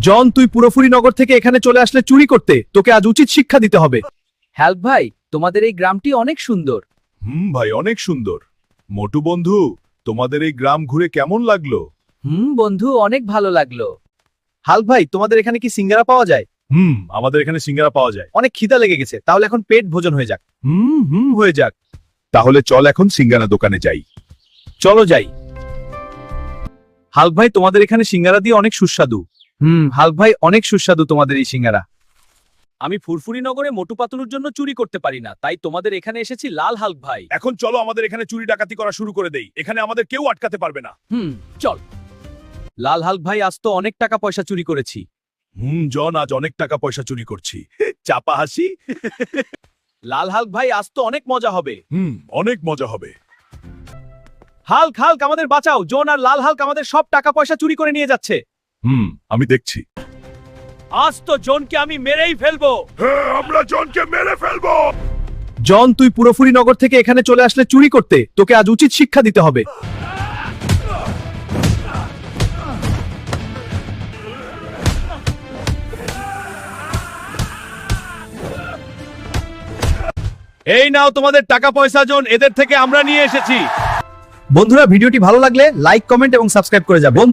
জন, তুই পুরোপুরি নগর থেকে এখানে চলে আসলে চুরি করতে, তোকে আজ উচিত শিক্ষা দিতে হবে। হ্যাল্প ভাই, তোমাদের এই গ্রামটি অনেক সুন্দর। ভাই, অনেক সুন্দর। মোটু বন্ধু, তোমাদের এই গ্রাম ঘুরে কেমন লাগলো? বন্ধু, অনেক ভালো লাগলো। হাল্ক ভাই, তোমাদের এখানে কি সিঙ্গারা পাওয়া যায়? আমাদের এখানে সিঙ্গারা পাওয়া যায়। অনেক খিদা লেগে গেছে, তাহলে এখন পেট ভোজন হয়ে যাক। হয়ে যাক। তাহলে চল এখন সিঙ্গারা দোকানে যাই। চলো যাই। হাল্ক ভাই, তোমাদের এখানে সিঙ্গারা দিয়ে অনেক সুস্বাদু। হাল্ক ভাই, অনেক সুস্বাদু তোমাদের এই সিঙ্গারা। আমি ফুরফুরি নগরে মোটু পাতলুর জন্য চুরি করতে পারি না, তাই তোমাদের এখানে এসেছি লাল হাল্ক ভাই। এখন চলো আমাদের এখানে চুরি ডাকাতি করা শুরু করে দেই। এখানে আমাদের কেউ আটকাতে পারবে না। চল। লাল হাল্ক ভাই, আজ তো অনেক টাকা পয়সা চুরি করেছি। জন, আজ অনেক টাকা পয়সা চুরি করছি। চাপা হাসি। লাল হাল্ক ভাই, আজ তো অনেক মজা হবে। অনেক মজা হবে। হাল্ক হাল্ক, আমাদের বাঁচাও। জন আর লাল হাল্ক আমাদের সব টাকা পয়সা চুরি করে নিয়ে যাচ্ছে। আমি দেখছি। আজ তো জনকে আমি মেরেই ফেলবো। হ্যাঁ, আমরা জনকে মেরে ফেলবো। জন, তুই পুরোপুরি নগর থেকে এখানে চলে আসলে চুরি করতে, তোকে আজ উচিত শিক্ষা দিতে হবে। এই নাও তোমাদের টাকা পয়সা। জন, এদের থেকে আমরা নিয়ে এসেছি। বন্ধুরা, ভিডিওটি ভালো লাগলে লাইক, কমেন্ট এবং সাবস্ক্রাইব করে যাবেন।